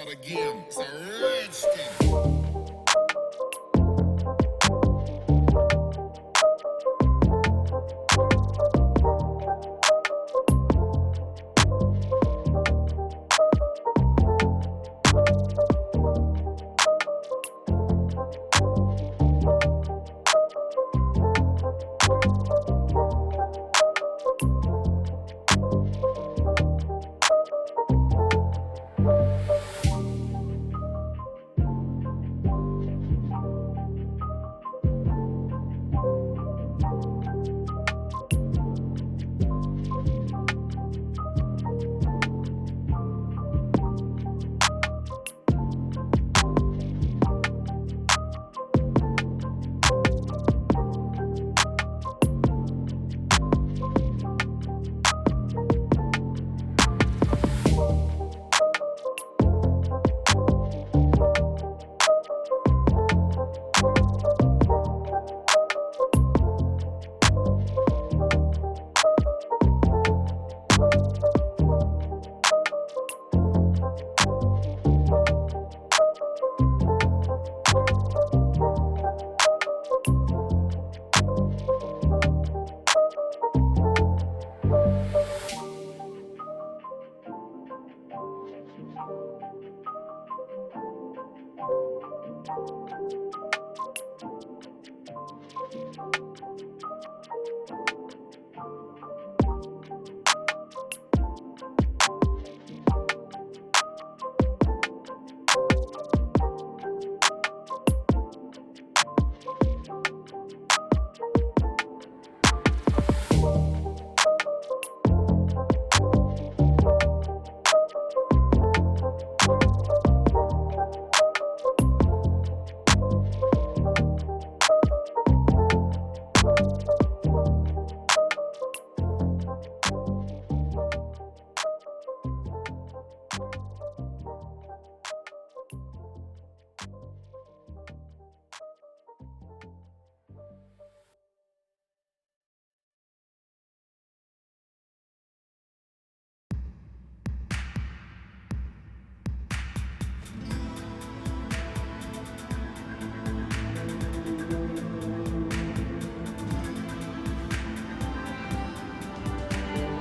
again. It's a red skin.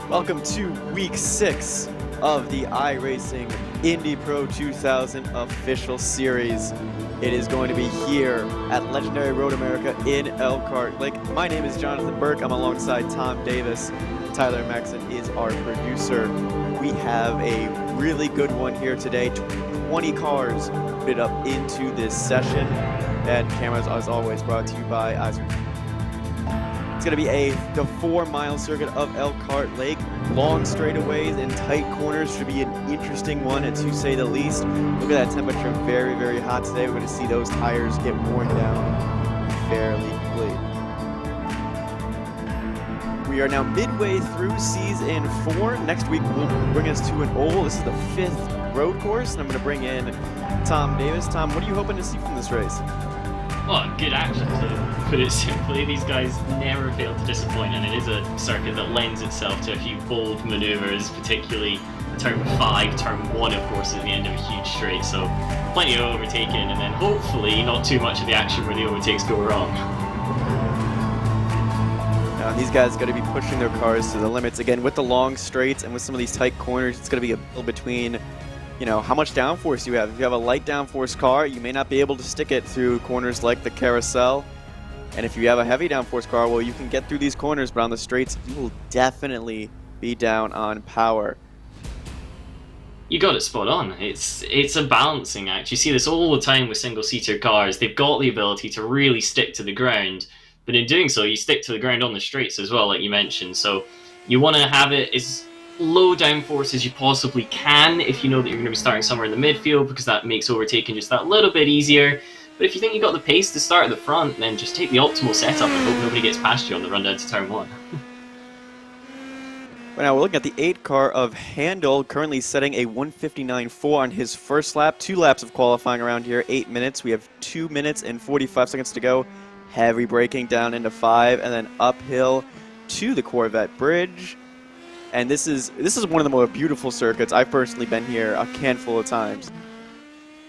Welcome to week 6 of the iRacing Indy Pro 2000 official series. It is going to be here at Legendary Road America in Elkhart Lake. My name is Jonathan Burke. I'm alongside Tom Davis. Tyler Maxon is our producer. We have a really good one here today. 20 cars put up into this session, and cameras, as always, brought to you by Eisner. It's going to be the 4-mile circuit of Elkhart Lake. Long straightaways and tight corners should be an interesting one, to say the least. Look at that temperature, very, very hot today. We're going to see those tires get worn down fairly quickly. We are now midway through season 4. Next week will bring us to an oval. This is the 5th road course, and I'm going to bring in Tom Davis. Tom, what are you hoping to see from this race? Well, good action, to put it simply. These guys never fail to disappoint, and it is a circuit that lends itself to a few bold manoeuvres, particularly turn 5, turn 1, of course, at the end of a huge straight. So plenty of overtaking, and then hopefully not too much of the action where the overtakes go wrong. Now, these guys are going to be pushing their cars to the limits. Again, with the long straights and with some of these tight corners, it's going to be a battle between, you know, how much downforce you have. If you have a light downforce car, you may not be able to stick it through corners like the carousel. And if you have a heavy downforce car, well, you can get through these corners, but on the straights, you will definitely be down on power. You got it spot on. It's a balancing act. You see this all the time with single-seater cars. They've got the ability to really stick to the ground, but in doing so, you stick to the ground on the straights as well, like you mentioned. So you want to have it as low downforce as you possibly can if you know that you're going to be starting somewhere in the midfield, because that makes overtaking just that little bit easier. But if you think you've got the pace to start at the front, then just take the optimal setup and hope nobody gets past you on the run down to turn 1. Well, now we're looking at the 8 car of Handel, currently setting a 1:59.4 on his first lap. 2 laps of qualifying around here, 8 minutes. We have 2 minutes and 45 seconds to go. Heavy braking down into 5, and then uphill to the Corvette Bridge. And this is one of the more beautiful circuits. I've personally been here a handful of times.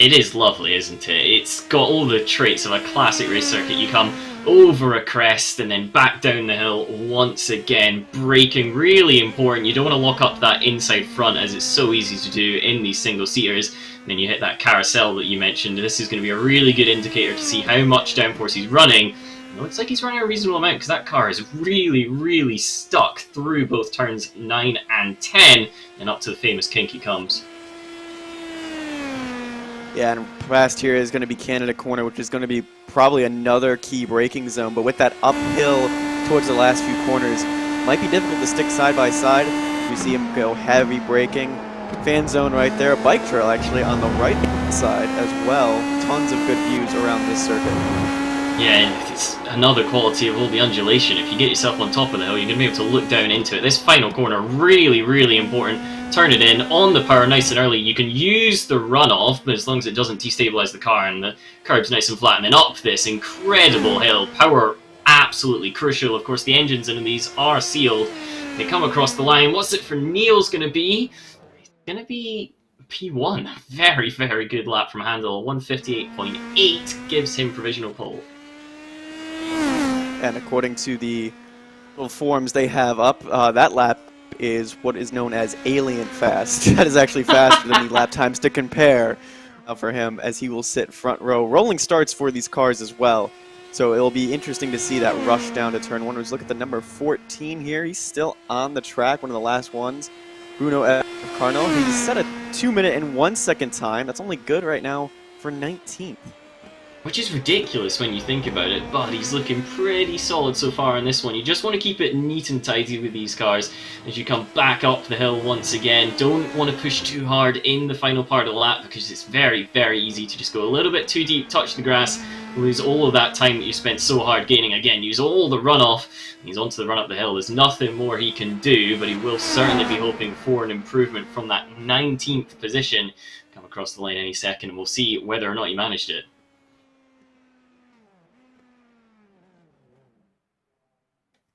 It is lovely, isn't it? It's got all the traits of a classic race circuit. You come over a crest and then back down the hill once again. Braking, really important. You don't want to lock up that inside front, as it's so easy to do in these single-seaters. And then you hit that carousel that you mentioned. This is going to be a really good indicator to see how much downforce he's running. It looks like he's running a reasonable amount, because that car is really, really stuck through both turns 9 and 10, and up to the famous kink he comes. Yeah, and past here is going to be Canada Corner, which is going to be probably another key braking zone. But with that uphill towards the last few corners, might be difficult to stick side by side. You see him go heavy braking. Fan zone right there. Bike trail actually on the right side as well. Tons of good views around this circuit. Yeah, it's another quality of all the undulation. If you get yourself on top of the hill, you're going to be able to look down into it. This final corner, really, really important. Turn it in, on the power nice and early. You can use the runoff, but as long as it doesn't destabilize the car and the curb's nice and flat, and then up this incredible hill. Power absolutely crucial. Of course, the engines in these are sealed. They come across the line. What's it for Neil's going to be? It's going to be P1. Very, very good lap from Handel. 158.8 gives him provisional pole. And according to the little forms they have up, that lap is what is known as alien fast. That is actually faster than the lap times to compare for him, as he will sit front row. Rolling starts for these cars as well, so it'll be interesting to see that rush down to turn 1. Let's look at the number 14 here. He's still on the track, one of the last ones. Bruno F. Carnot. He's set a 2-minute and 1 second time. That's only good right now for 19th. Which is ridiculous when you think about it, but he's looking pretty solid so far in this one. You just want to keep it neat and tidy with these cars as you come back up the hill once again. Don't want to push too hard in the final part of the lap, because it's very, very easy to just go a little bit too deep, touch the grass, lose all of that time that you spent so hard gaining. Again, use all the runoff. He's onto the run up the hill. There's nothing more he can do, but he will certainly be hoping for an improvement from that 19th position. Come across the line any second, and we'll see whether or not he managed it.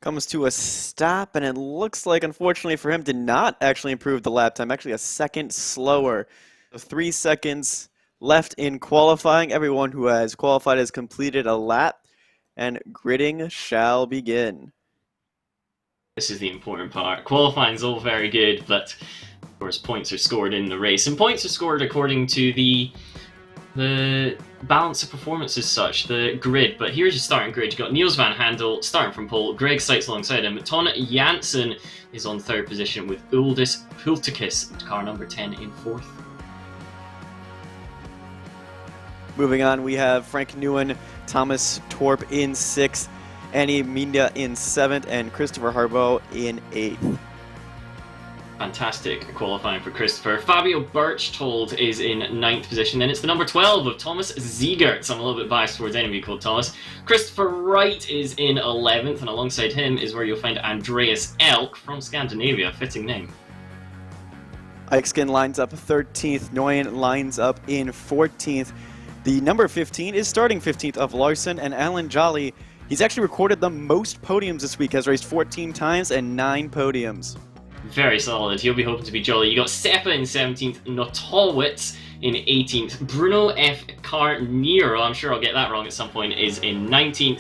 Comes to a stop, and it looks like, unfortunately for him, did not actually improve the lap time. Actually, a second slower. So 3 seconds left in qualifying. Everyone who has qualified has completed a lap, and gridding shall begin. This is the important part. Qualifying's all very good, but of course points are scored in the race, and points are scored according to the balance of performance as such, the grid. But here's your starting grid. You've got Niels van Handel starting from pole, Greg Seitz alongside him, Ton Janssen is on 3rd position with Uldis Pultikis, car number 10, in 4th. Moving on, we have Frank Nguyen, Thomas Torp in 6th, Annie Minda in 7th, and Christopher Harbaugh in 8th. Fantastic qualifying for Christopher. Fabio Birchtold is in 9th position. Then it's the number 12 of Thomas Ziegert. I'm a little bit biased towards anybody called Thomas. Christopher Wright is in 11th, and alongside him is where you'll find Andreas Elk from Scandinavia. Fitting name. Eichskin lines up 13th. Nguyen lines up in 14th. The number 15 is starting 15th of Larson, and Alan Jolly. He's actually recorded the most podiums this week, has raced 14 times and 9 podiums. Very solid. He'll be hoping to be jolly. You got Seppa in 17th, Notolwitz in 18th, Bruno F. Carnero, I'm sure I'll get that wrong at some point, is in 19th,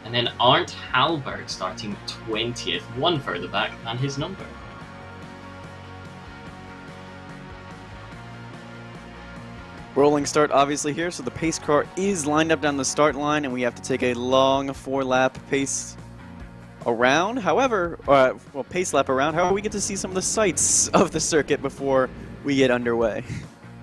and then Arndt Halberg starting 20th, one further back than his number. Rolling start obviously here, so the pace car is lined up down the start line, and we have to take a long 4-lap pace around. However, pace lap around. However, we get to see some of the sights of the circuit before we get underway.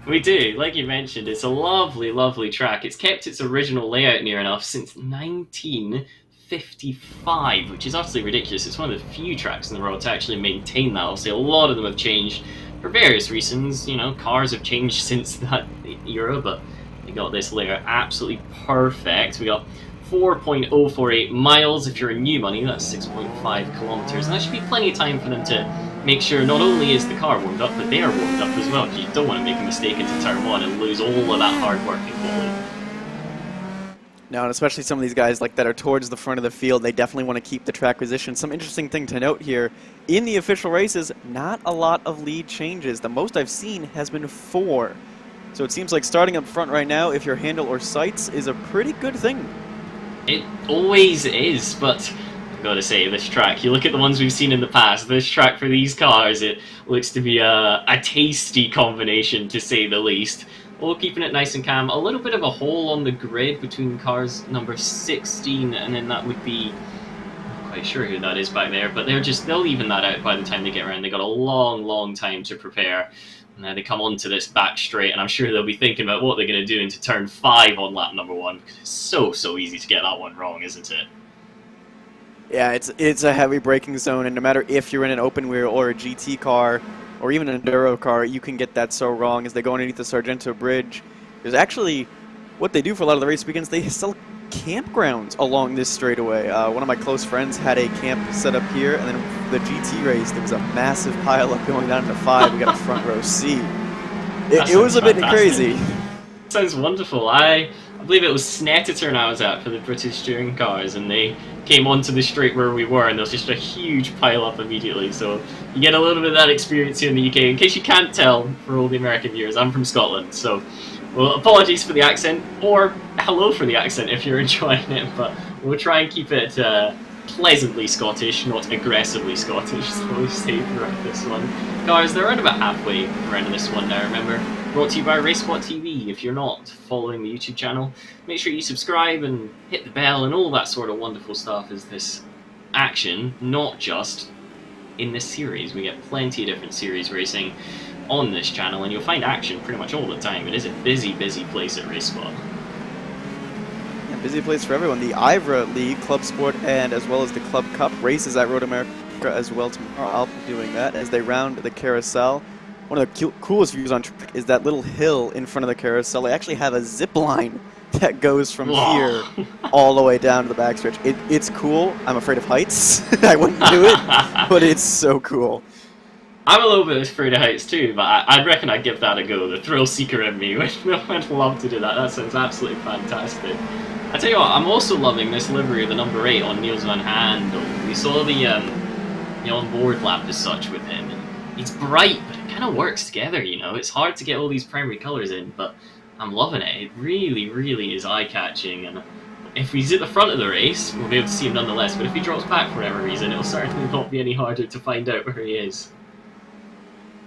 We do. Like you mentioned, it's a lovely, lovely track. It's kept its original layout near enough since 1955, which is utterly ridiculous. It's one of the few tracks in the world to actually maintain that. Obviously, a lot of them have changed for various reasons. You know, cars have changed since that era, but they got this layout absolutely perfect. We got 4.048 miles. If you're in new money, that's 6.5 kilometers, and that should be plenty of time for them to make sure not only is the car warmed up, but they are warmed up as well, because you don't want to make a mistake into turn 1 and lose all of that hard work in quality. Now, and especially some of these guys like that are towards the front of the field, they definitely want to keep the track position. Some interesting thing to note here, in the official races, not a lot of lead changes. The most I've seen has been 4. So it seems like starting up front right now, if your handle or sights, is a pretty good thing. It always is, but I've got to say, this track, you look at the ones we've seen in the past, this track for these cars, it looks to be a tasty combination, to say the least. All keeping it nice and calm. A little bit of a hole on the grid between cars number 16, and then that would be... I'm not quite sure who that is back there, but they'll even that out by the time they get around. They got a long time to prepare. And now they come onto this back straight, and I'm sure they'll be thinking about what they're going to do into turn 5 on lap number 1, because it's so easy to get that one wrong, isn't it? Yeah, it's a heavy braking zone, and no matter if you're in an open wheel or a GT car, or even an enduro car, you can get that so wrong as they go underneath the Sargento Bridge. There's actually, what they do for a lot of the race weekends, they sell campgrounds along this straightaway. One of my close friends had a camp set up here, and then the GT race, there was a massive pileup going down into 5. We got a front row seat. It was a bit crazy. Sounds wonderful. I believe it was Snetterton I was at for the British touring cars, and they came onto the straight where we were, and there was just a huge pile up immediately. So you get a little bit of that experience here in the UK. In case you can't tell, for all the American viewers, I'm from Scotland, so well, apologies for the accent, or hello for the accent if you're enjoying it, but we'll try and keep it pleasantly Scottish, not aggressively Scottish, so we'll stay throughout this one. Guys, they're around about halfway around this one now, remember? Brought to you by RaceSpotTV. If you're not following the YouTube channel, make sure you subscribe and hit the bell and all that sort of wonderful stuff, as this action, not just in this series. We get plenty of different series racing on this channel, and you'll find action pretty much all the time. It is a busy place at RaceSpot. Yeah, busy place for everyone. The IVRA League, Club Sport, and as well as the Club Cup races at Road America as well tomorrow. I'll be doing that as they round the carousel. One of the coolest views on track is that little hill in front of the carousel. They actually have a zip line that goes from here all the way down to the backstretch. It's cool. I'm afraid of heights. I wouldn't do it, but it's so cool. I'm a little bit afraid of heights too, but I reckon I'd give that a go. The thrill seeker in me would love to do that. That sounds absolutely fantastic. I tell you what, I'm also loving this livery of the number 8 on Niels van Handel. We saw the on-board lap as such with him. It's bright, but it kind of works together, you know. It's hard to get all these primary colours in, but I'm loving it. It really is eye-catching, and if he's at the front of the race, we'll be able to see him nonetheless, but if he drops back for whatever reason, it'll certainly not be any harder to find out where he is.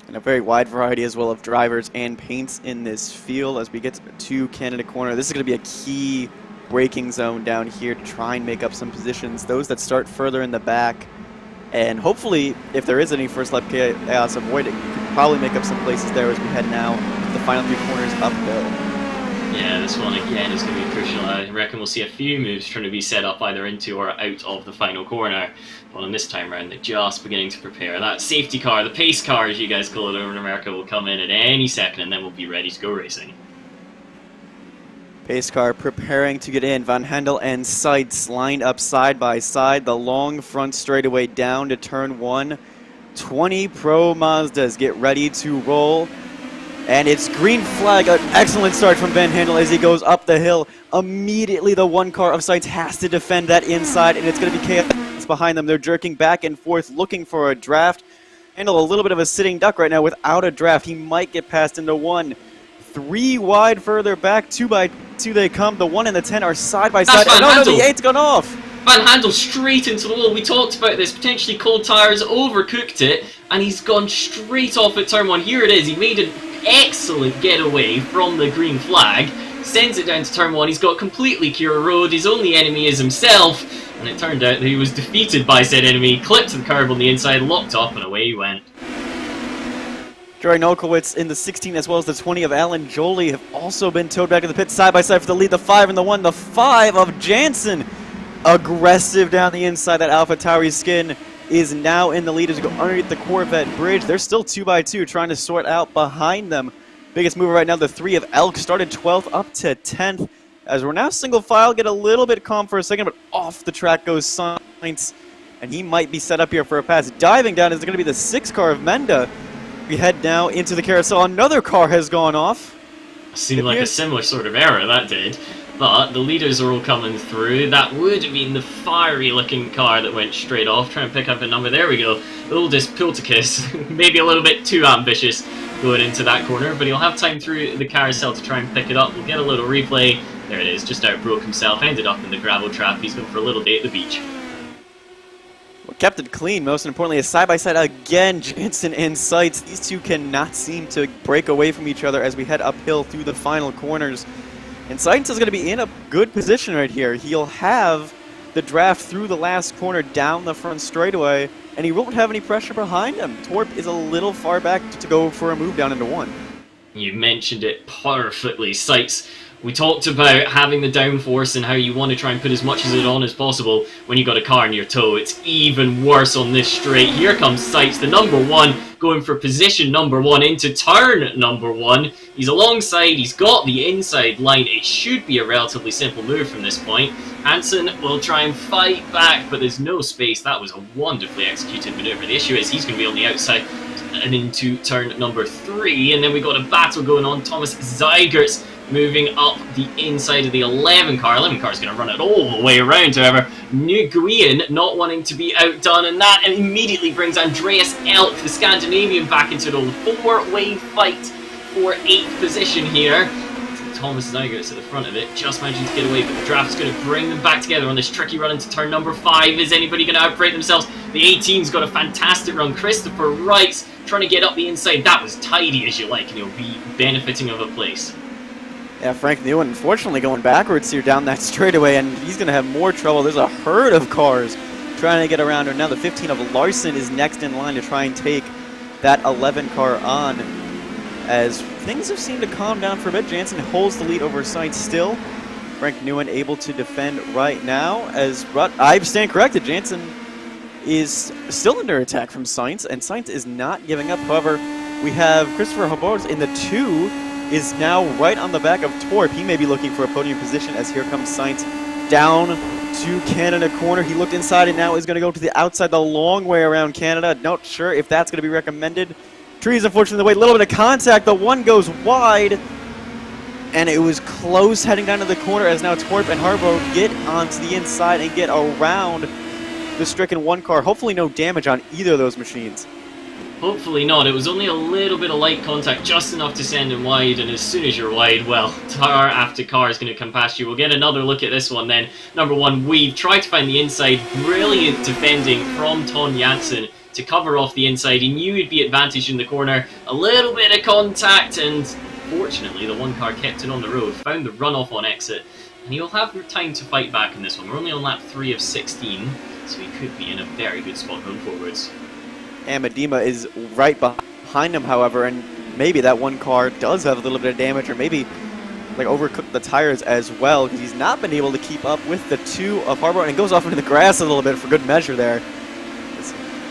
And a very wide variety as well of drivers and paints in this field as we get to Canada Corner. This is going to be a key braking zone down here to try and make up some positions. Those that start further in the back, and hopefully, if there is any first lap chaos avoiding, you can probably make up some places there as we head now to the final 3 corners uphill. Yeah, this one again is going to be crucial. I reckon we'll see a few moves trying to be set up either into or out of the final corner. Well, this time around, they're just beginning to prepare. That safety car, the pace car as you guys call it over in America, will come in at any second, and then we'll be ready to go racing. Pace car preparing to get in. Van Handel and Seitz lined up side by side. The long front straightaway down to turn 1. 20 Pro Mazdas get ready to roll. And it's green flag. An excellent start from Van Handel as he goes up the hill. Immediately the one car of Seitz has to defend that inside, and it's going to be chaos behind them. They're jerking back and forth looking for a draft. Handel a little bit of a sitting duck right now without a draft. He might get passed into 1. 3 wide further back, 2 by 2 they come. The 1 and the 10 are side by side. And no, the 8's gone off. Van Handel straight into the wall. We talked about this, potentially cold tyres, overcooked it, and he's gone straight off at turn 1. Here it is. He made an excellent getaway from the green flag, sends it down to turn 1. He's got completely clear road. His only enemy is himself, and it turned out that he was defeated by said enemy, clipped to the curb on the inside, locked up, and away he went. Joey Nolkowitz in the 16 as well as the 20 of Alan Jolie have also been towed back to the pit side by side for the lead. The 5 and the 1. The 5 of Jansen. Aggressive down the inside. That Alpha Tauri skin is now in the lead as we go underneath the Corvette bridge. They're still 2 by 2 trying to sort out behind them. Biggest mover right now, the 3 of Elk, started 12th up to 10th. As we're now single file, get a little bit calm for a second, but off the track goes Sainz, and he might be set up here for a pass. Diving down is going to be the 6 car of Menda. We head now into the carousel. Another car has gone off. Seemed like a similar sort of error, that did. But the leaders are all coming through. That would have been the fiery looking car that went straight off. Try and pick up a number. There we go. Oldest Pilticus. Maybe a little bit too ambitious going into that corner, but he'll have time through the carousel to try and pick it up. We'll get a little replay. There it is. Just outbroke himself. Ended up in the gravel trap. He's going for a little day at the beach. Well, kept it clean, most importantly, a side-by-side again, Jansen and Seitz. These two cannot seem to break away from each other as we head uphill through the final corners. And Seitz is going to be in a good position right here. He'll have the draft through the last corner down the front straightaway, and he won't have any pressure behind him. Torp is a little far back to go for a move down into one. You mentioned it perfectly, Seitz. We talked about having the downforce and how you want to try and put as much of it on as possible when you got a car in your tow. It's even worse on this straight. Here comes Seitz, the number one, going for position number one into turn number one. He's alongside, he's got the inside line. It should be a relatively simple move from this point. Hansen will try and fight back, but there's no space. That was a wonderfully executed maneuver. The issue is he's going to be on the outside and into turn number three, and then we got a battle going on. Thomas Zeigert's moving up the inside of the 11 car. 11 car is going to run it all the way around, however. Nguyen not wanting to be outdone, and that immediately brings Andreas Elk, the Scandinavian, back into the four-way fight for 8th position here. Thomas Zeigert's at the front of it, just managing to get away, but the draft's going to bring them back together on this tricky run into turn number 5. Is anybody going to outbreak themselves? The 18's got a fantastic run. Christopher Wright's trying to get up the inside. That was tidy as you like, and he'll be benefiting of a place. Yeah, Frank Nguyen unfortunately going backwards here down that straightaway, and he's going to have more trouble. There's a herd of cars trying to get around her. Now the 15 of Larson is next in line to try and take that 11 car on, as things have seemed to calm down for a bit. Jansen holds the lead over Seitz still. Frank Nguyen able to defend right now, as I stand corrected. Jansen is still under attack from Seitz, and Seitz is not giving up. However, we have Christopher Habors in the 2, is now right on the back of Torp. He may be looking for a podium position, as here comes Seitz down to Canada corner. He looked inside and now is going to go to the outside the long way around Canada. Not sure if that's going to be recommended. Trees, unfortunately, the way. A little bit of contact. The one goes wide, and it was close heading down to the corner, as now Torp and Harbo get onto the inside and get around the stricken 1 car. Hopefully no damage on either of those machines. Hopefully not. It was only a little bit of light contact, just enough to send him wide, and as soon as you're wide, well, car after car is going to come past you. We'll get another look at this one then. Number 1, Weave tried to find the inside. Brilliant defending from Ton Jansen to cover off the inside. He knew he'd be advantaged in the corner. A little bit of contact, and fortunately the 1 car kept it on the road, found the runoff on exit, and he'll have time to fight back in this one. We're only on lap 3 of 16, so he could be in a very good spot going forwards. Amadima is right behind him, however, and maybe that 1 car does have a little bit of damage, or maybe like overcooked the tires as well, because he's not been able to keep up with the 2 of Harbour, and it goes off into the grass a little bit for good measure there.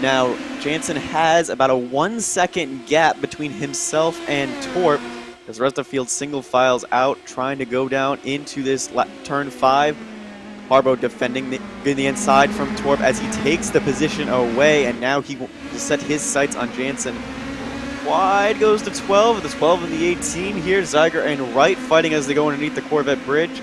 Now Jansen has about a 1-second gap between himself and Torp, as the rest of the field single files out, trying to go down into this turn 5. Harbo defending the inside from Torp as he takes the position away, and now he will set his sights on Jansen. Wide goes the 12, the 12 and the 18 here. Zeiger and Wright fighting as they go underneath the Corvette bridge.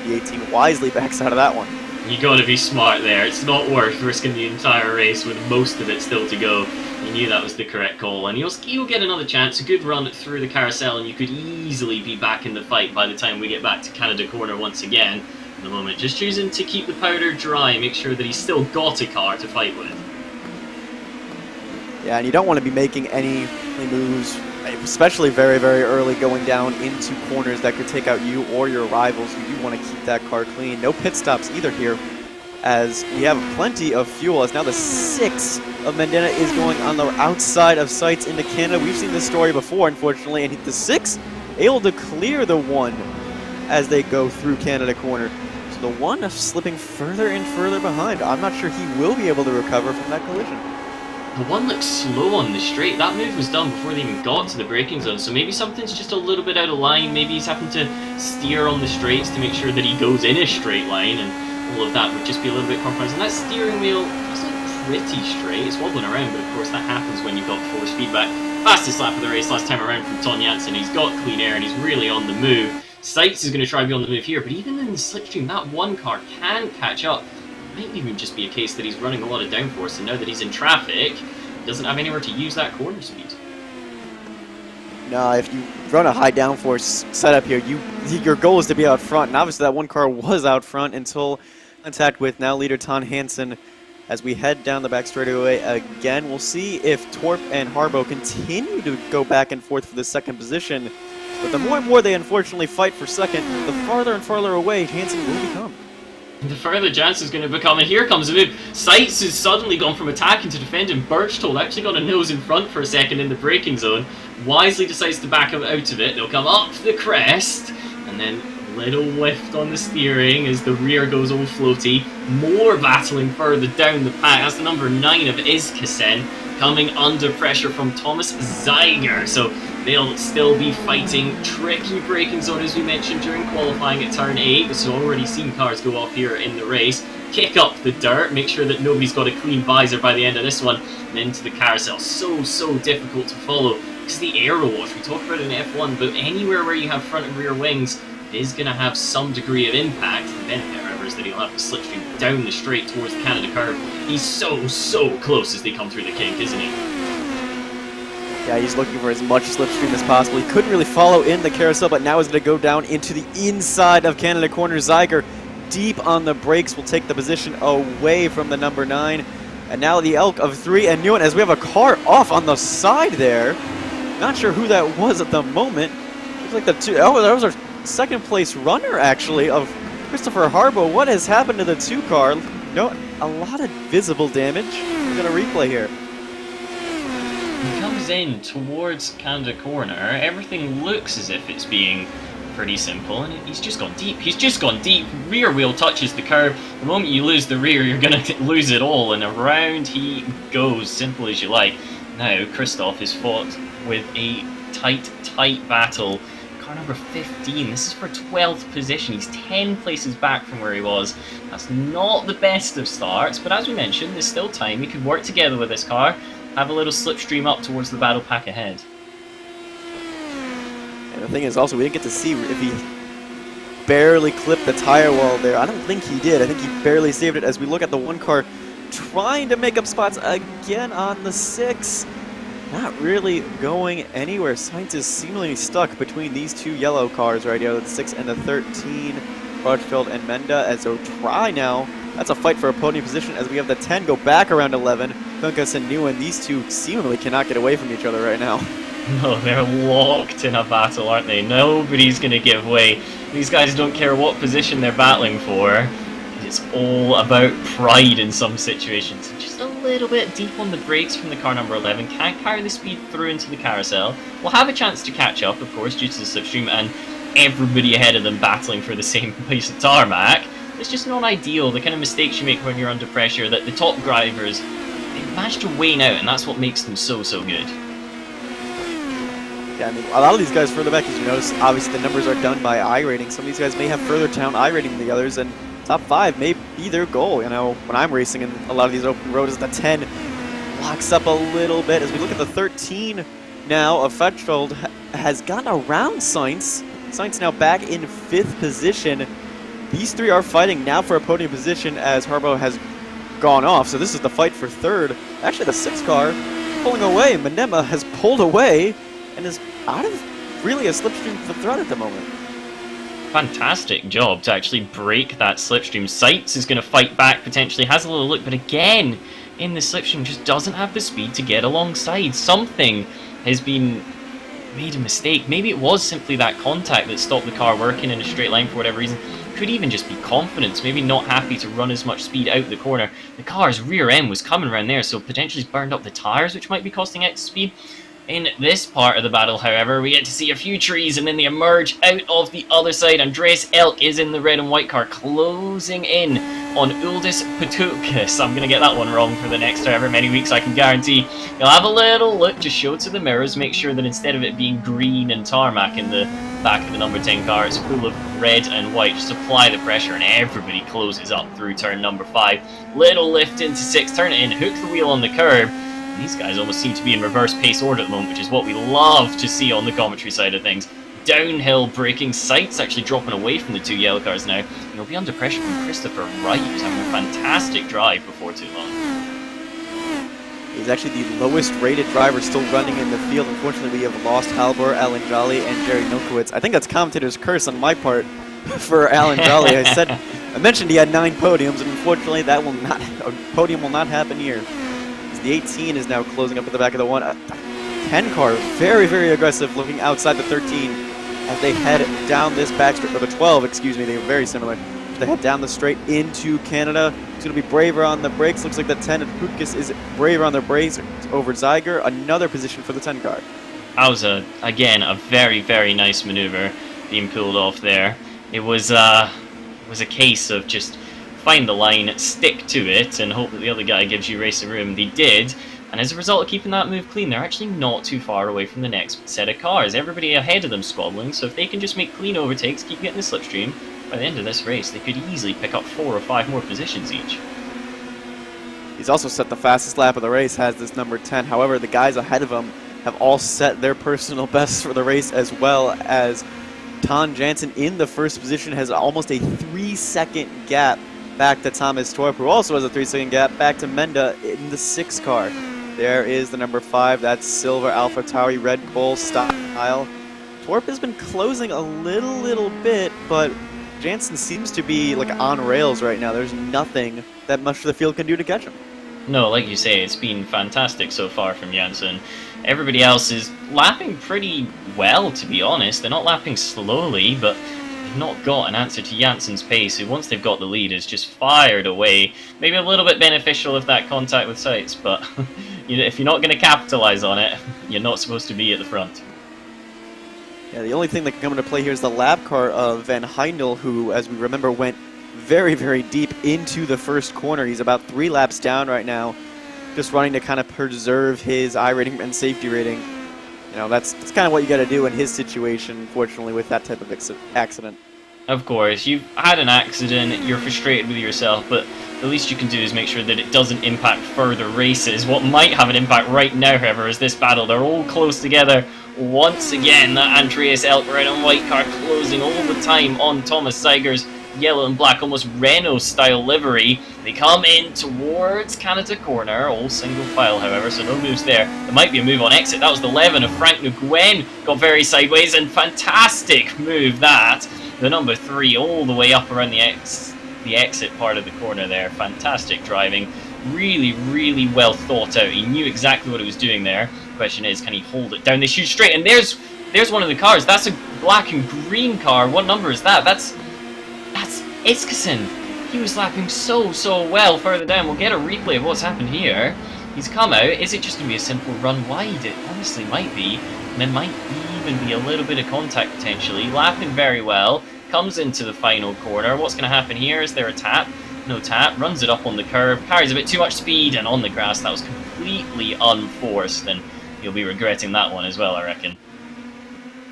The 18 wisely backs out of that one. You gotta be smart there. It's not worth risking the entire race with most of it still to go. You knew that was the correct call, and you'll get another chance. A good run through the carousel, and you could easily be back in the fight by the time we get back to Canada corner once again. At the moment, just choosing to keep the powder dry, make sure that he's still got a car to fight with. Yeah, and you don't want to be making any moves, especially very, very early, going down into corners that could take out you or your rivals. You do want to keep that car clean. No pit stops either here, as we have plenty of fuel, as now the 6 of Mendena is going on the outside of Seitz into Canada. We've seen this story before, unfortunately, and the 6 able to clear the 1 as they go through Canada corner. So the 1 slipping further and further behind. I'm not sure he will be able to recover from that collision. The 1 looks slow on the straight. That move was done before they even got to the braking zone, so maybe something's just a little bit out of line. Maybe he's having to steer on the straights to make sure that he goes in a straight line, and all of that would just be a little bit compromised. And that steering wheel doesn't pretty straight. It's wobbling around, but of course that happens when you've got force feedback. Fastest lap of the race last time around from Ton Jansen. He's got clean air and he's really on the move. Seitz is going to try to be on the move here, but even in the slipstream, that one car can't catch up. It might even just be a case that he's running a lot of downforce, and now that he's in traffic, he doesn't have anywhere to use that corner speed. No, if you run a high downforce setup here, your goal is to be out front, and obviously that one car was out front until contact with now leader Ton Hansen. As we head down the back straightaway again, we'll see if Torp and Harbo continue to go back and forth for the second position. But the more and more they unfortunately fight for second, the farther and farther away Hansen will become. The further Janssen is going to become, and here comes the move. Seitz has suddenly gone from attacking to defending. Birchtold actually got a nose in front for a second in the braking zone. Wisely decides to back him out of it. They'll come up the crest, and then little lift on the steering as the rear goes all floaty. More battling further down the pack. That's the number 9 of Iskesen, coming under pressure from Thomas Zeiger. So they'll still be fighting. Tricky braking zone, as we mentioned during qualifying at turn 8. So already seen cars go off here in the race. Kick up the dirt, make sure that nobody's got a clean visor by the end of this one, and into the carousel. So difficult to follow because the aero wash, we talk about it in F1, but anywhere where you have front and rear wings is going to have some degree of impact. The benefit, however, is that he'll have the slipstream down the straight towards the Canada curve. He's so close as they come through the kink, isn't he? Yeah, he's looking for as much slipstream as possible. He couldn't really follow in the carousel, but now he's going to go down into the inside of Canada corner. Zeiger deep on the brakes will take the position away from the number 9. And now the elk of 3 and Nguyen, as we have a car off on the side there. Not sure who that was at the moment. Looks like the two. Oh, that was our second place runner, actually, of Christopher Harbo. What has happened to the 2 car? No, a lot of visible damage. We're going to replay here. He comes in towards Canada corner. Everything looks as if it's being pretty simple, and he's just gone deep. He's just gone deep. Rear wheel touches the curb. The moment you lose the rear, you're going to lose it all, and around he goes, simple as you like. Now, Christoph is fought with a tight battle. Car number 15, this is for 12th position. He's 10 places back from where he was. That's not the best of starts, but as we mentioned, there's still time. He could work together with this car, have a little slipstream up towards the battle pack ahead. And the thing is also, we didn't get to see if he barely clipped the tire wall there. I don't think he did. I think he barely saved it as we look at the one car trying to make up spots again on the 6. Not really going anywhere. Sainz is seemingly stuck between these 2 yellow cars right here, the 6 and the 13. Bartfeld and Menda as they try now. That's a fight for a podium position as we have the 10 go back around 11. Funkas and Nguyen, these 2 seemingly cannot get away from each other right now. No, they're locked in a battle, aren't they? Nobody's going to give way. These guys don't care what position they're battling for. It's all about pride in some situations. Just a little bit deep on the brakes from the car number 11. Can't carry the speed through into the carousel. Will have a chance to catch up, of course, due to the slipstream and everybody ahead of them battling for the same piece of tarmac. It's just not ideal, the kind of mistakes you make when you're under pressure, that the top drivers, they manage to wane out, and that's what makes them so good. Yeah, I mean, a lot of these guys further back, as you notice, obviously the numbers are done by I rating. Some of these guys may have further down I rating than the others, and top 5 may be their goal. You know, when I'm racing in a lot of these open roads, the 10 locks up a little bit. As we look at the 13 now, Fetchfold has gotten around Sainz. Sainz now back in 5th position. These 3 are fighting now for a podium position as Harbo has gone off. So this is the fight for 3rd. Actually, the 6 car pulling away. Manema has pulled away and is out of really a slipstream threat at the moment. Fantastic job to actually break that slipstream. Seitz is going to fight back potentially, has a little look, but again, in the slipstream, just doesn't have the speed to get alongside. Something has been made a mistake. Maybe it was simply that contact that stopped the car working in a straight line for whatever reason. Could even just be confidence, maybe not happy to run as much speed out the corner. The car's rear end was coming around there, so potentially it's burned up the tyres, which might be costing extra speed. In this part of the battle, however, we get to see a few trees and then they emerge out of the other side. Andreas Elk is in the red and white car, closing in on Uldis Patukas. I'm going to get that one wrong for the next however many weeks, I can guarantee. You'll have a little look to show to the mirrors, make sure that instead of it being green and tarmac in the back of the number 10 car, it's full of red and white. Just apply the pressure and everybody closes up through turn number 5. Little lift into 6, turn it in, hook the wheel on the curb. These guys almost seem to be in reverse pace order at the moment, which is what we love to see on the commentary side of things. downhill braking. Sights actually dropping away from the two yellow cars now. And he'll be under pressure from Christopher Wright, who's having a fantastic drive before too long. He's actually the lowest rated driver still running in the field. Unfortunately, we have lost Halbor, Alan Jolly, and Jerry Milkowitz. I think that's commentator's curse on my part for Alan Jolly. I mentioned he had 9 podiums, and unfortunately, that will not, a podium will not happen here. The 18 is now closing up at the back of the 10 car, very, very aggressive, looking outside the 13 as they head down this backstretch, or the 12, excuse me, they were very similar. They head down the straight into Canada. It's going to be braver on the brakes. Looks like the 10 of Putkus is braver on the brakes over Zeiger. Another position for the 10 car. That was, again, a very, very nice maneuver being pulled off there. It was a case of just find the line, stick to it, and hope that the other guy gives you racing room. They did, and as a result of keeping that move clean, they're actually not too far away from the next set of cars. Everybody ahead of them squabbling, so if they can just make clean overtakes, keep getting the slipstream, by the end of this race, they could easily pick up 4 or 5 more positions each. He's also set the fastest lap of the race, has this number 10. However, the guys ahead of him have all set their personal bests for the race, as well as Ton Jansen in the first position has almost a 3-second gap back to Thomas Torp, who also has a 3-second gap back to Menda in the 6 car. There is the number 5, that's Silver Alpha Tauri Red Bull style. Torp has been closing a little bit, but Jansen seems to be like on rails right now. There's nothing that much of the field can do to catch him. No, like you say, it's been fantastic so far from Jansen. Everybody else is lapping pretty well, to be honest. They're not lapping slowly, but they've not got an answer to Jansen's pace, who once they've got the lead is just fired away. Maybe a little bit beneficial of that contact with sights, but if you're not going to capitalize on it, you're not supposed to be at the front. Yeah, the only thing that can come into play here is the lap car of Van Heindel, who, as we remember, went very, very deep into the first corner. He's about 3 laps down right now, just running to kind of preserve his I rating and safety rating. You know, that's kind of what you got to do in his situation, unfortunately, with that type of accident. Of course, you've had an accident, you're frustrated with yourself, but the least you can do is make sure that it doesn't impact further races. What might have an impact right now, however, is this battle. They're all close together. Once again, that Andreas Elk red and white car closing all the time on Thomas Zeiger's yellow and black, almost Renault-style livery. They come in towards Canada corner, all single file, however, so no moves there. There might be a move on exit. That was the 11 of Frank Nguyen. Got very sideways, and fantastic move that. The number 3 all the way up around the exit part of the corner there. Fantastic driving. Really, really well thought out. He knew exactly what he was doing there. Question is, can he hold it down? They shoot straight, and there's one of the cars. That's a black and green car. What number is that? That's Iskason. He was lapping so well further down. We'll get a replay of what's happened here. He's come out. Is it just going to be a simple run wide? It honestly might be. And there might even be a little bit of contact potentially. Lapping very well. Comes into the final corner. What's going to happen here? Is there a tap? No tap. Runs it up on the curve. Carries a bit too much speed, and on the grass that was completely unforced. And you'll be regretting that one as well, I reckon.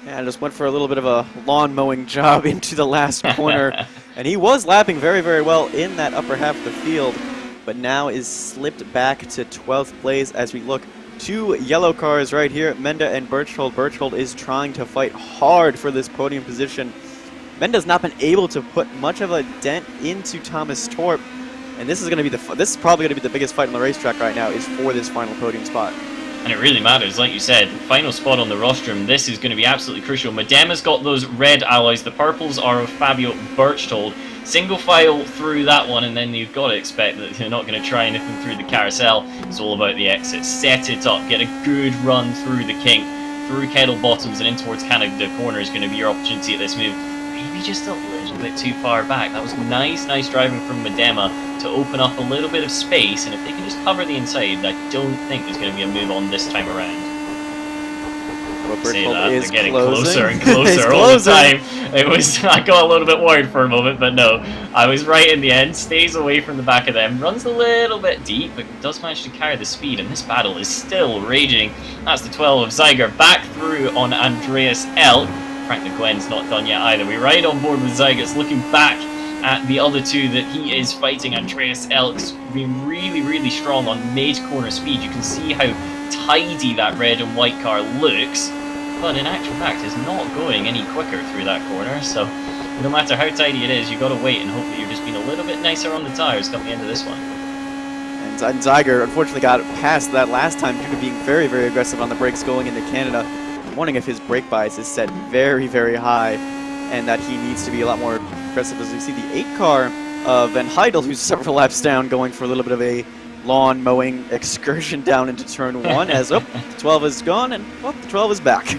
Yeah, just went for a little bit of a lawn mowing job into the last corner. And he was lapping very, very well in that upper half of the field, but now is slipped back to 12th place as we look. 2 yellow cars right here, Menda and Berchtold. Berchtold is trying to fight hard for this podium position. Menda's not been able to put much of a dent into Thomas Torp, and this is going to be this is probably going to be the biggest fight on the racetrack right now, is for this final podium spot. And it really matters, like you said, final spot on the rostrum, this is going to be absolutely crucial. Medema's got those red alloys, the purples are of Fabio Berchtold. Single file through that one, and then you've got to expect that they're not going to try anything through the carousel. It's all about the exit. Set it up, get a good run through the kink, through Kettle Bottoms and in towards Canada corner is going to be your opportunity at this move. Maybe just a little bit too far back. That was nice driving from Medema to open up a little bit of space, and if they can just cover the inside, I don't think there's going to be a move on this time around. Say that, they're getting closer and closer all the time. I got a little bit worried for a moment, but no, I was right in the end. Stays away from the back of them, runs a little bit deep, but does manage to carry the speed, and this battle is still raging. That's the 12 of Zeiger back through on Andreas Elk. Frank Nguyen's not done yet either. We ride on board with Zeiger's looking back at the other two that he is fighting. Andreas Elk's been really, really strong on mid-corner speed. You can see how tidy that red and white car looks. but in actual fact is not going any quicker through that corner, so no matter how tidy it is, you've got to wait and hope that you're just being a little bit nicer on the tyres coming into this one. And Zyger unfortunately got past that last time due to being very, very aggressive on the brakes going into Canada. I'm wondering if his brake bias is set very, very high and that he needs to be a lot more aggressive. As we see the 8 car of Van Heidel, who's several laps down, going for a little bit of a lawn mowing excursion down into turn 1 as, the 12 is gone and, the 12 is back.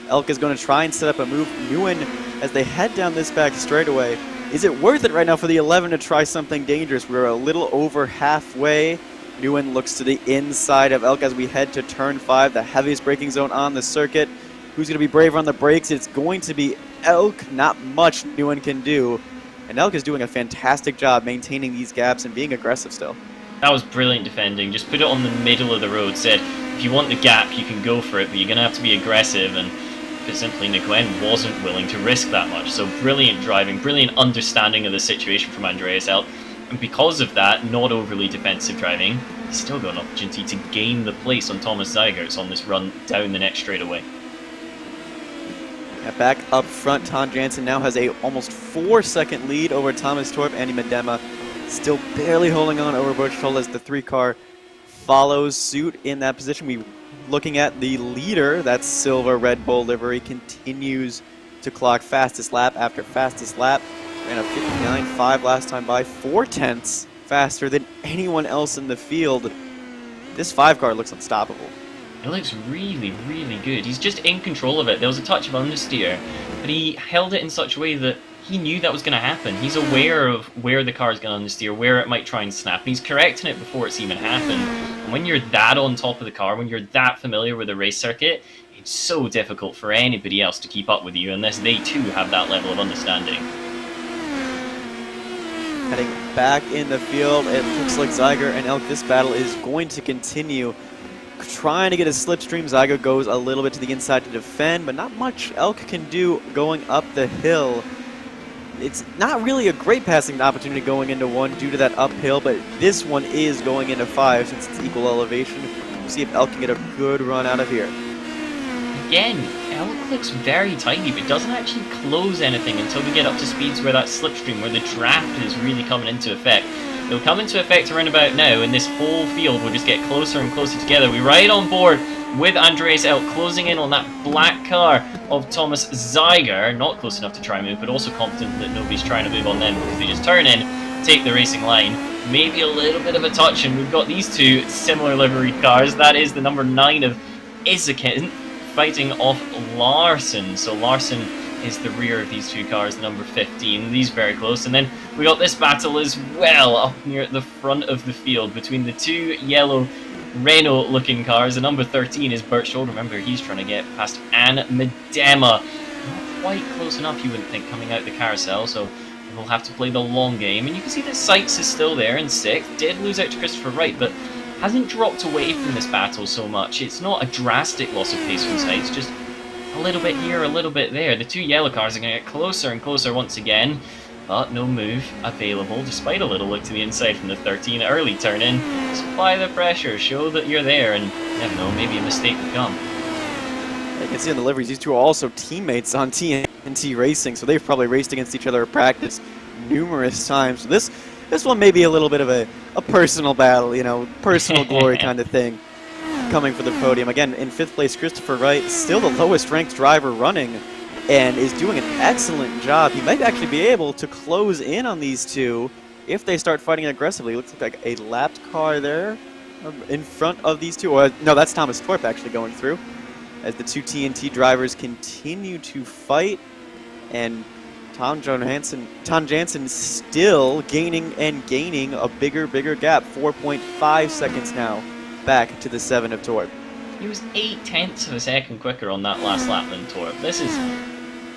Elk is going to try and set up a move. Nguyen, as they head down this back straightaway, is it worth it right now for the 11 to try something dangerous? We're a little over halfway. Nguyen looks to the inside of Elk as we head to turn 5, the heaviest braking zone on the circuit. Who's going to be braver on the brakes? It's going to be Elk. Not much Nguyen can do. And Elk is doing a fantastic job maintaining these gaps and being aggressive still. That was brilliant defending. Just put it on the middle of the road. Said, if you want the gap, you can go for it, but you're going to have to be aggressive. And simply Nguyen wasn't willing to risk that much. So brilliant driving, brilliant understanding of the situation from Andreas Elk. And because of that, not overly defensive driving, he's still got an opportunity to gain the place on Thomas Zygerts on this run down the next straightaway. Back up front, Tom Jansen now has a almost 4-second lead over Thomas Torp. Andy Medema still barely holding on over Butch Toll as the 3 car follows suit in that position. We looking at the leader, that silver Red Bull livery, continues to clock fastest lap after fastest lap. Ran a 59.5 last time by, 4/10 faster than anyone else in the field. This 5 car looks unstoppable. It looks really, really good. He's just in control of it. There was a touch of understeer, but he held it in such a way that he knew that was going to happen. He's aware of where the car is going to understeer, where it might try and snap, and he's correcting it before it's even happened. And when you're that on top of the car, when you're that familiar with the race circuit, it's so difficult for anybody else to keep up with you unless they too have that level of understanding. Heading back in the field, it looks like Zyger and Elk, this battle is going to continue. Trying to get a slipstream, Zyger goes a little bit to the inside to defend, but not much Elk can do going up the hill. It's not really a great passing opportunity going into 1 due to that uphill, but this one is going into 5 since it's equal elevation. We'll see if Elk can get a good run out of here. Again, Elk looks very tidy, but doesn't actually close anything until we get up to speeds where that slipstream, where the draft is really coming into effect. It'll come into effect around about now, and this whole field will just get closer and closer together. We're right on board with Andreas Elk closing in on that black car of Thomas Zyger. Not close enough to try and move, but also confident that nobody's trying to move on them because they just turn in, take the racing line. Maybe a little bit of a touch, and we've got these 2 similar liveried cars. That is the number 9 of Isakin fighting off Larson. So Larson is the rear of these 2 cars, the number 15. These very close. And then we got this battle as well up near the front of the field between the 2 yellow Renault looking cars. The number 13 is Bert Scholl. Remember, he's trying to get past Anne Medema. Not quite close enough, you wouldn't think, coming out the carousel. So we'll have to play the long game. And you can see that Sykes is still there in 6th. Did lose out to Christopher Wright, but hasn't dropped away from this battle so much. It's not a drastic loss of pace from Sykes, just a little bit here, a little bit there. The 2 yellow cars are going to get closer and closer once again, but no move available, despite a little look to the inside from the 13. Early turn in, supply the pressure, show that you're there, and you never know, maybe a mistake will come. You can see in the liveries, these 2 are also teammates on TNT Racing, so they've probably raced against each other at practice numerous times. So this one may be a little bit of a personal battle, you know, personal glory kind of thing coming for the podium. Again, in 5th place, Christopher Wright, still the lowest ranked driver running, and is doing an excellent job. He might actually be able to close in on these 2 if they start fighting aggressively. It looks like a lapped car there in front of these 2. Or, no, that's Thomas Torp actually going through as the 2 TNT drivers continue to fight, and Tom Jansen still gaining a bigger gap. 4.5 seconds now back to the 7 of Torp. He was 0.8 of a second quicker on that last lap than Torp. This is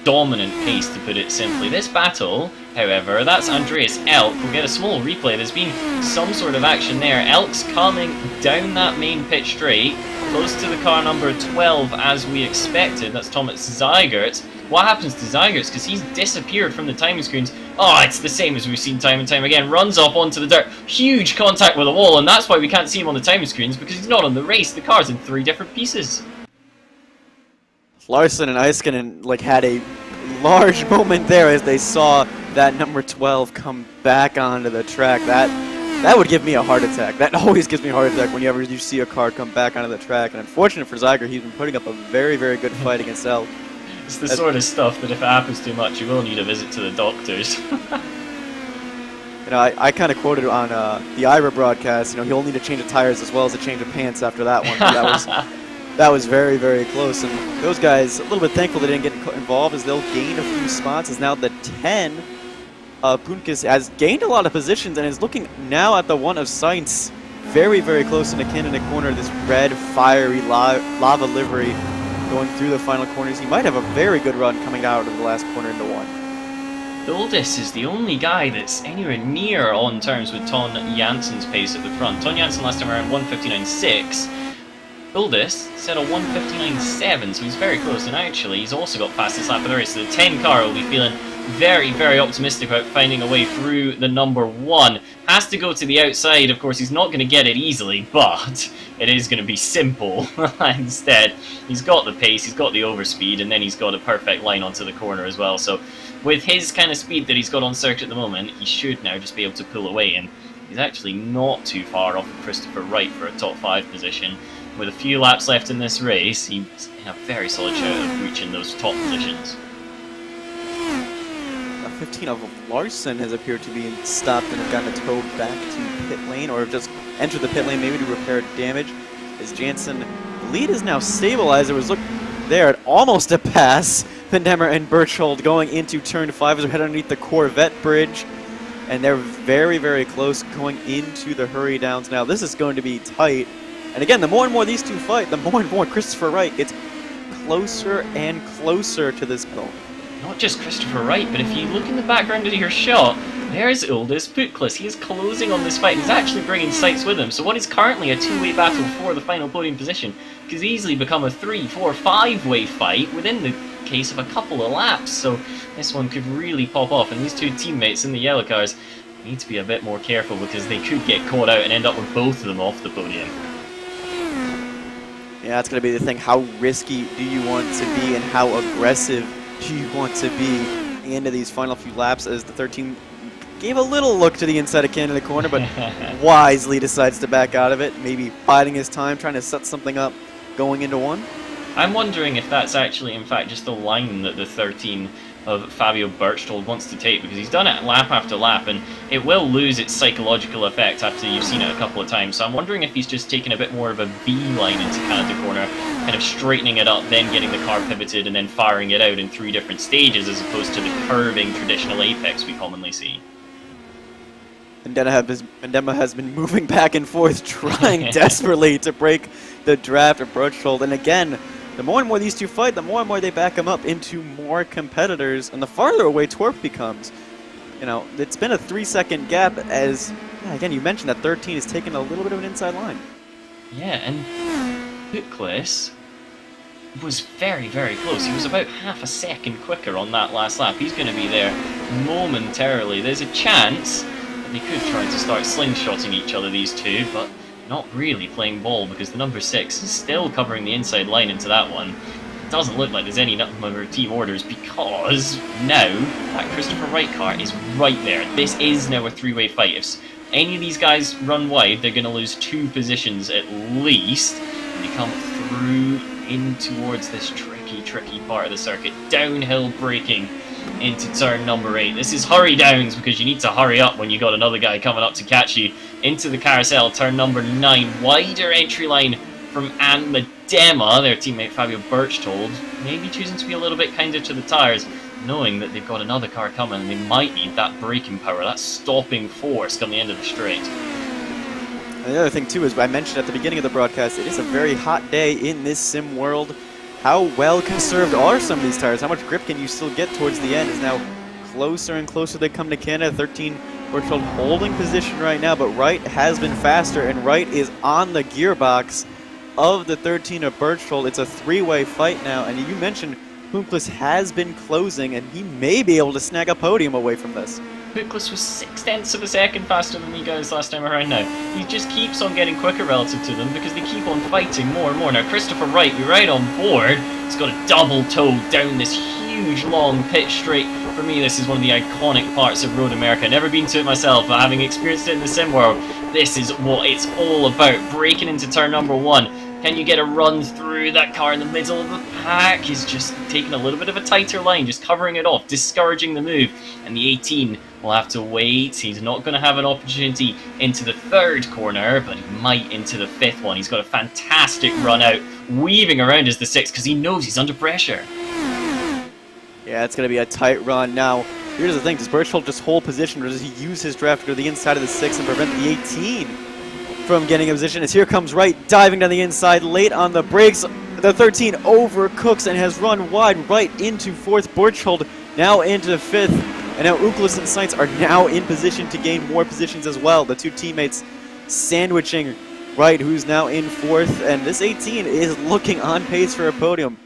dominant pace, to put it simply. This battle, however, that's Andreas Elk. We'll get a small replay. There's been some sort of action there. Elk's coming down that main pit straight, close to the car number 12 as we expected. That's Thomas Zygerts. What happens to Zygerts? Because he's disappeared from the timing screens. Oh, it's the same as we've seen time and time again. Runs off onto the dirt. Huge contact with the wall, and that's why we can't see him on the timing screens, because he's not on the race. The car's in 3 different pieces. Larson and Iskanen like had a large moment there as they saw that number 12 come back onto the track. That would give me a heart attack. That always gives me a heart attack whenever you see a car come back onto the track. And unfortunate for Zyger, he's been putting up a very, very good fight against El. It's the sort of stuff that if it happens too much, you will need a visit to the doctors. You know, I kind of quoted on the Ira broadcast, you know, he'll need a change of tires as well as a change of pants after that one. That was very, very close. And those guys, a little bit thankful they didn't get involved as they'll gain a few spots. As now the 10, Punkis has gained a lot of positions and is looking now at the 1 of Sainz. Very, very close in the Canada corner. This red, fiery lava livery going through the final corners. He might have a very good run coming out of the last corner into 1. Uldis is the only guy that's anywhere near on terms with Ton Jansen's pace at the front. Ton Jansen last time around 1:59.6. Uldis set a 1:59.7, so he's very close. And actually, he's also got fastest lap of the race. So the 10 car will be feeling very, very optimistic about finding a way through the number 1. Has to go to the outside. Of course, he's not going to get it easily, but it is going to be simple. Instead, he's got the pace, he's got the overspeed, and then he's got a perfect line onto the corner as well. So with his kind of speed that he's got on circuit at the moment, he should now just be able to pull away, and he's actually not too far off of Christopher Wright for a top 5 position. With a few laps left in this race, he's in a very solid shout of reaching those top positions. 15 of Larson has appeared to be stopped and have gotten a tow back to pit lane, or have just entered the pit lane maybe to repair damage. As Jansen, the lead is now stabilized. It was look there at almost a pass. Pendemmer and Berchtold going into turn 5 as we head underneath the Corvette bridge. And they're very, very close going into the hurry downs now. This is going to be tight. And again, the more and more these two fight, the more and more Christopher Wright gets closer and closer to this goal. Not just Christopher Wright, but if you look in the background of your shot, there's Uldis Putkless. He is closing on this fight. He's actually bringing Sykes with him. So what is currently a 2-way battle for the final podium position could easily become a 3, 4, 5-way fight within the case of a couple of laps. So this one could really pop off. And these two teammates in the yellow cars need to be a bit more careful because they could get caught out and end up with both of them off the podium. Yeah, that's going to be the thing. How risky do you want to be and how aggressive do you want to be at the end of these final few laps, as the 13 gave a little look to the inside of Canada corner, but wisely decides to back out of it, maybe biding his time, trying to set something up going into 1. I'm wondering if that's actually, in fact, just the line that the 13 of Fabio Berchtold wants to take, because he's done it lap after lap, and it will lose its psychological effect after you've seen it a couple of times. So I'm wondering if he's just taking a bit more of a V line into Canada corner, kind of straightening it up, then getting the car pivoted, and then firing it out in 3 different stages, as opposed to the curving traditional apex we commonly see. Pendema has been moving back and forth, trying desperately to break the draft of Berchtold, and again, the more and more these two fight, the more and more they back him up into more competitors, and the farther away Torp becomes. You know, it's been a 3-second gap as, yeah, again, you mentioned that 13 is taking a little bit of an inside line. Yeah, and Putkless was very, very close. He was about half a second quicker on that last lap. He's going to be there momentarily. There's a chance that they could try to start slingshotting each other, these two, but not really playing ball because the number 6 is still covering the inside line into that one. It doesn't look like there's any number of team orders because now that Christopher Wright car is right there. This is now a 3-way fight. If any of these guys run wide, they're going to lose 2 positions at least. And they come through in towards this tricky part of the circuit. Downhill braking into turn number 8. This is hurry downs because you need to hurry up when you got another guy coming up to catch you. Into the carousel, turn number 9. Wider entry line from Medema, their teammate Fabio Berchtold. Maybe choosing to be a little bit kinder to the tyres, knowing that they've got another car coming and they might need that braking power, that stopping force come the end of the straight. And the other thing too is, I mentioned at the beginning of the broadcast, it is a very hot day in this sim world. How well conserved are some of these tires? How much grip can you still get towards the end? Is now closer and closer they come to Canada. 13 Berchtold holding position right now, but Wright has been faster, and Wright is on the gearbox of the 13 of Berchtold. It's a 3-way fight now, and you mentioned Pumklis has been closing, and he may be able to snag a podium away from this. Pumklis was 0.6 of a second faster than you guys last time around now. He just keeps on getting quicker relative to them because they keep on fighting more and more. Now, Christopher Wright, we're right on board. He's got a double toe down this huge long pit straight. For me, this is one of the iconic parts of Road America. Never been to it myself, but having experienced it in the sim world, this is what it's all about. Breaking into turn number 1. Can you get a run through that car in the middle of the pack? He's just taking a little bit of a tighter line, just covering it off, discouraging the move. And the 18 will have to wait. He's not going to have an opportunity into the 3rd corner, but he might into the 5th one. He's got a fantastic run out, weaving around as the 6th because he knows he's under pressure. Yeah, it's going to be a tight run. Now, here's the thing. Does Birchhold just hold position, or does he use his draft to go to the inside of the 6 and prevent the 18 from getting a position? As here comes Wright, diving down the inside, late on the brakes. The 13 overcooks and has run wide right into 4th. Birchhold now into 5th. And now Uklis and Sainz are now in position to gain more positions as well. The two teammates sandwiching Wright, who's now in 4th. And this 18 is looking on pace for a podium.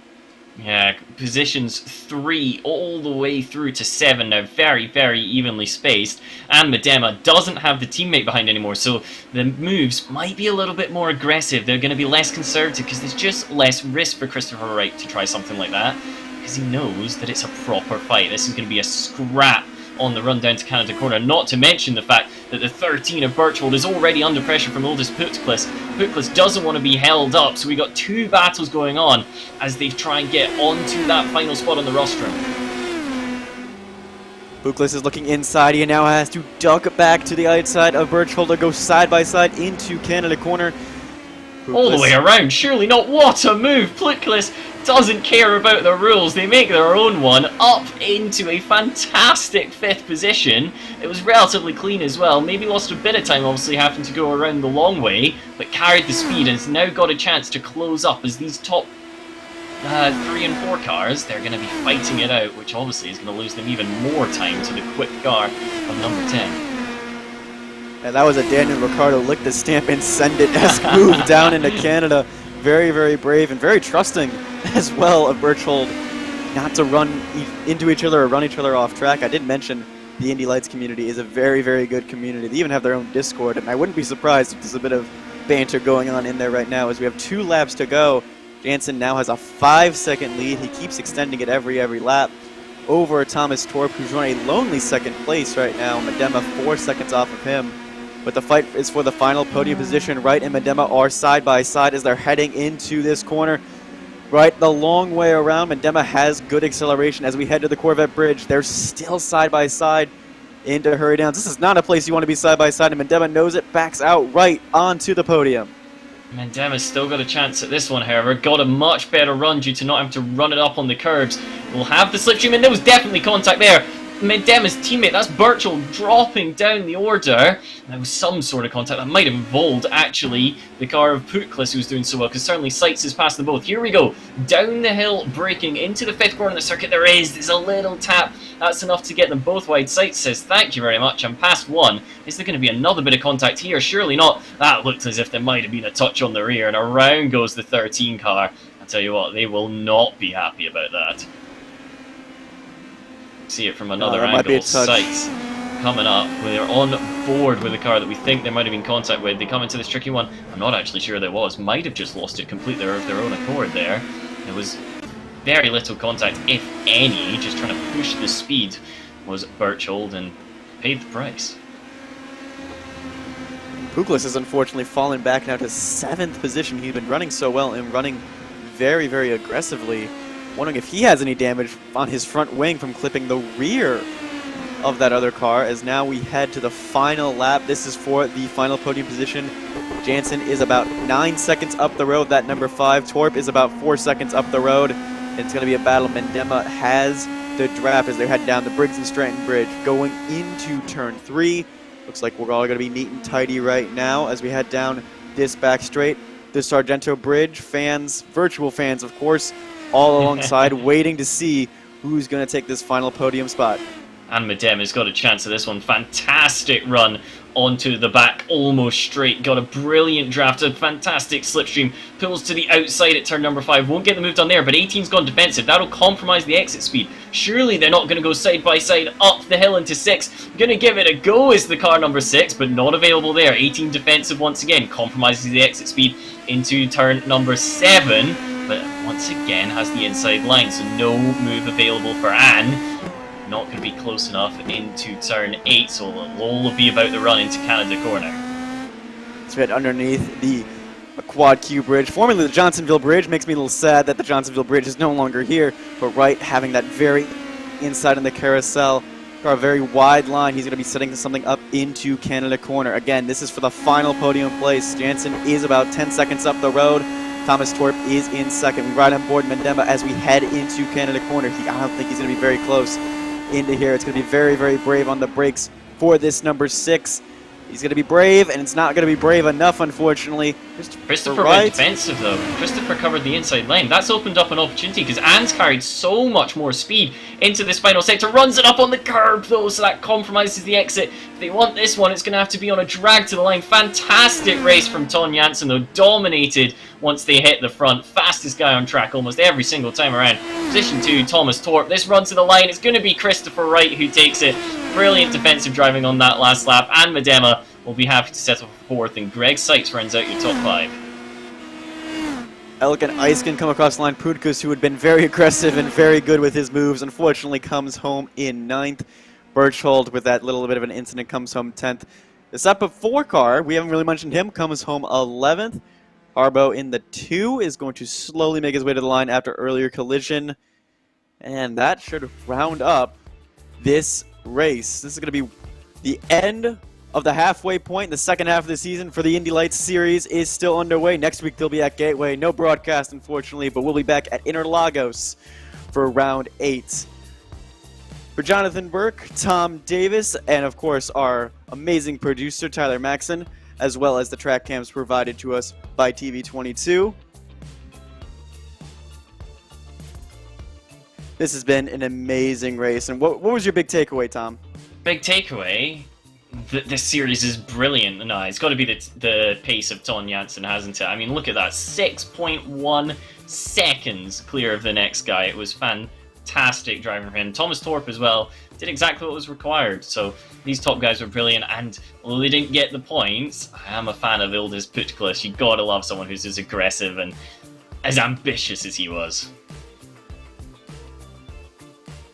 Yeah, positions 3 all the way through to 7 now, very, very evenly spaced. And Medema doesn't have the teammate behind anymore, so the moves might be a little bit more aggressive. They're going to be less conservative because there's just less risk for Christopher Wright to try something like that, because he knows that it's a proper fight. This is going to be a scrap on the run down to Canada Corner, not to mention the fact that the 13 of Birchhold is already under pressure from oldest Pumklis. Pumklis doesn't want to be held up, so we got 2 battles going on as they try and get onto that final spot on the rostrum. Pumklis is looking inside. He now has to duck back to the outside of Birchhold to go side by side into Canada Corner. All the way around, surely not. What a move! Pumklis doesn't care about the rules. They make their own one up into a fantastic 5th position. It was relatively clean as well. Maybe lost a bit of time, obviously, having to go around the long way, but carried the speed and has now got a chance to close up as these top 3 and 4 cars, they're going to be fighting it out, which obviously is going to lose them even more time to the quick car of number 10. And that was a Daniel Ricciardo lick the stamp and send it-esque move down into Canada. Very, very brave and very trusting as well of Birchhold not to run into each other or run each other off track. I did mention the Indy Lights community is a very, very good community. They even have their own Discord, and I wouldn't be surprised if there's a bit of banter going on in there right now as we have 2 laps to go. Jansen now has a 5-second lead. He keeps extending it every lap over Thomas Torp, who's running a lonely 2nd place right now. Medema 4 seconds off of him. But the fight is for the final podium position. Wright and Medema are side by side as they're heading into this corner. Right, the long way around. Medema has good acceleration as we head to the Corvette Bridge. They're still side by side into hurry downs. This is not a place you want to be side by side, and Medema knows it, backs out right onto the podium. Medema's still got a chance at this one, however. Got a much better run due to not having to run it up on the curbs. We'll have the slipstream, and there was definitely contact there. Medema's teammate, that's Birchhold, dropping down the order. There was some sort of contact that might have involved, actually, the car of Pumklis, who's doing so well, because certainly Seitz is past them both. Here we go, down the hill, braking into the 5th corner of the circuit. There's a little tap. That's enough to get them both wide. Seitz says, thank you very much, I'm past 1. Is there going to be another bit of contact here? Surely not. That looked as if there might have been a touch on the rear, and around goes the 13 car. I tell you what, they will not be happy about that. See it from another angle. Seitz coming up. They're on board with the car that we think there might have been contact with. They come into this tricky one. I'm not actually sure there was. Might have just lost it completely of their own accord there. There was very little contact, if any. Just trying to push the speed was Birchhold and paid the price. Pumklis has unfortunately fallen back now to 7th position. He's been running so well and running very, very aggressively. Wondering if he has any damage on his front wing from clipping the rear of that other car, as now we head to the final lap. This is for the final podium position. Jansen is about 9 seconds up the road, that number 5. Torp is about 4 seconds up the road. It's going to be a battle. Medema has the draft as they head down the Briggs and Stratton Bridge, going into turn 3. Looks like we're all going to be neat and tidy right now as we head down this back straight. The Sargento Bridge, fans, virtual fans of course, all alongside waiting to see who's going to take this final podium spot. And Medema's got a chance of this one. Fantastic run onto the back, almost straight. Got a brilliant draft, a fantastic slipstream. Pulls to the outside at turn number 5. Won't get the move done there, but 18's gone defensive. That'll compromise the exit speed. Surely they're not going to go side by side up the hill into 6. Going to give it a go is the car number 6, but not available there. 18 defensive once again. Compromises the exit speed into turn number 7, but once again has the inside line, so no move available for Anne. Not going to be close enough into turn 8, so it'll all be about the run into Canada corner. It's right underneath the Quad Q bridge, formerly the Johnsonville Bridge. Makes me a little sad that the Johnsonville Bridge is no longer here, but right, having that very inside in the carousel, a very wide line, he's going to be setting something up into Canada corner. Again, this is for the final podium place. Jansen is about 10 seconds up the road. Thomas Torp is in second. We ride on board Medema as we head into Canada corner. I don't think he's going to be very close into here. It's going to be very, very brave on the brakes for this number 6. He's going to be brave, and it's not going to be brave enough, unfortunately. Christopher went defensive, though. Christopher covered the inside lane. That's opened up an opportunity, because Anne's carried so much more speed into this final sector. Runs it up on the curb, though, so that compromises the exit. If they want this one, it's going to have to be on a drag to the line. Fantastic race from Ton Jansen, though. Dominated once they hit the front. Fastest guy on track almost every single time around. Position 2, Thomas Torp. This run to the line, it's going to be Christopher Wright who takes it. Brilliant defensive driving on that last lap, and Medema will be happy to settle for 4th, and Greg Sykes runs out your top 5. Elk and Eiskin come across the line. Putkus, who had been very aggressive and very good with his moves, unfortunately comes home in 9th. Birchhold, with that little bit of an incident, comes home 10th. The Seppa 4 car, we haven't really mentioned him, comes home 11th. Harbo in the 2 is going to slowly make his way to the line after earlier collision. And that should round up this race. This is going to be the end of the halfway point. The second half of the season for the Indy Lights series is still underway. Next week they'll be at Gateway. No broadcast, unfortunately, but we'll be back at Interlagos for round 8. For Jonathan Burke, Tom Davis, and of course our amazing producer Tyler Maxson, as well as the track cams provided to us by TV22. This has been an amazing race. And what was your big takeaway, Tom? Big takeaway? This series is brilliant. No, it's got to be the pace of Ton Jansen, hasn't it? I mean, look at that. 6.1 seconds clear of the next guy. It was fantastic driving for him. Thomas Torp as well did exactly what was required. So these top guys were brilliant, and although they didn't get the points, I am a fan of Ildis Putkus. You gotta love someone who's as aggressive and as ambitious as he was.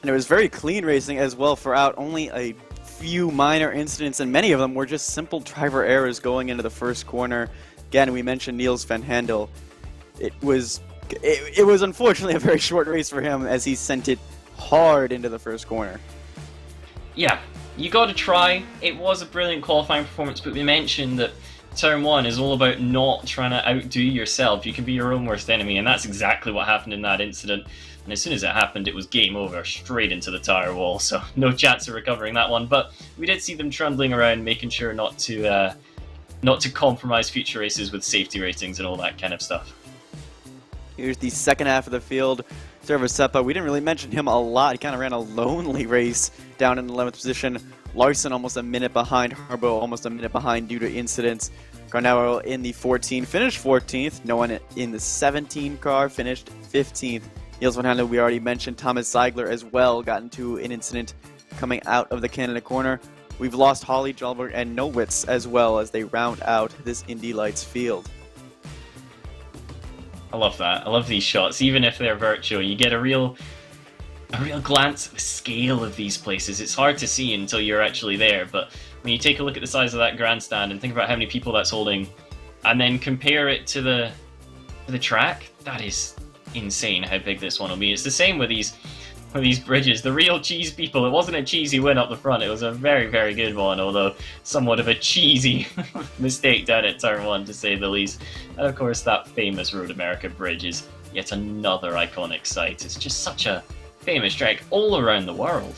And it was very clean racing as well throughout. Only a few minor incidents, and many of them were just simple driver errors going into the first corner. Again, we mentioned Niels van Handel. It was unfortunately a very short race for him as he sent it hard into the first corner. Yeah, you got to try. It was a brilliant qualifying performance, but we mentioned that Turn 1 is all about not trying to outdo yourself. You can be your own worst enemy, and that's exactly what happened in that incident. And as soon as it happened, it was game over, straight into the tire wall, so no chance of recovering that one. But we did see them trundling around, making sure not to compromise future races with safety ratings and all that kind of stuff. Here's the second half of the field. Server Seppa, we didn't really mention him a lot. He kind of ran a lonely race down in the 11th position. Larson almost a minute behind. Harbo almost a minute behind due to incidents. Carnaro in the 14 finished 14th. No one in the 17 car finished 15th. Niels van Handel, we already mentioned. Thomas Ziegler as well got into an incident coming out of the Canada corner. We've lost Holly, Jalberg, and Nowitz as well as they round out this Indy Lights field. I love that. I love these shots, even if they're virtual. You get a real glance at the scale of these places. It's hard to see until you're actually there, but when you take a look at the size of that grandstand and think about how many people that's holding, and then compare it to the track, that is insane how big this one will be. It's the same with these bridges. The real cheese people, it wasn't a cheesy win up the front, it was a very, very good one, although somewhat of a cheesy mistake down at Turn 1, to say the least. And of course that famous Road America bridge is yet another iconic sight. It's just such a famous track all around the world.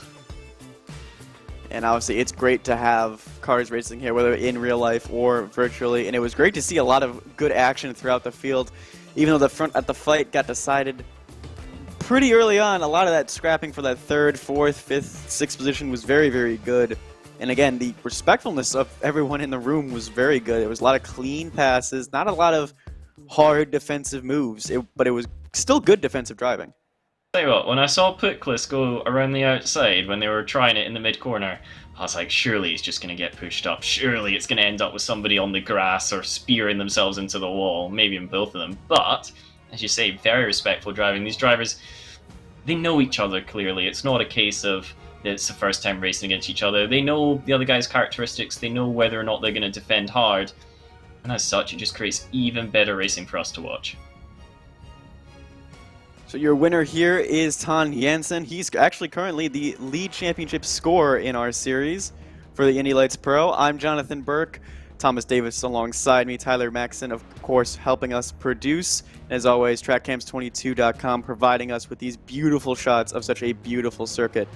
And obviously it's great to have cars racing here, whether in real life or virtually, and it was great to see a lot of good action throughout the field. Even though the front at the fight got decided pretty early on, a lot of that scrapping for that 3rd, 4th, 5th, 6th position was very, very good. And again, the respectfulness of everyone in the room was very good. There was a lot of clean passes, not a lot of hard defensive moves, but it was still good defensive driving. Tell you what, when I saw Putcliffe go around the outside when they were trying it in the mid-corner, I was like, surely he's just going to get pushed up. Surely it's going to end up with somebody on the grass or spearing themselves into the wall, maybe in both of them. But, as you say, very respectful driving. These drivers, they know each other clearly. It's not a case of it's the first time racing against each other. They know the other guy's characteristics. They know whether or not they're going to defend hard. And as such, it just creates even better racing for us to watch. So your winner here is Ton Jensen. He's actually currently the lead championship scorer in our series for the Indy Lights Pro. I'm Jonathan Burke. Thomas Davis alongside me. Tyler Maxson, of course, helping us produce. As always, TrackCams22.com providing us with these beautiful shots of such a beautiful circuit.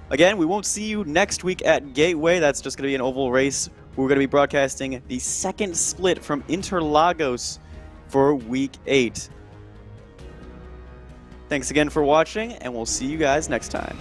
Again, we won't see you next week at Gateway. That's just going to be an oval race. We're going to be broadcasting the second split from Interlagos for Week 8. Thanks again for watching, and we'll see you guys next time.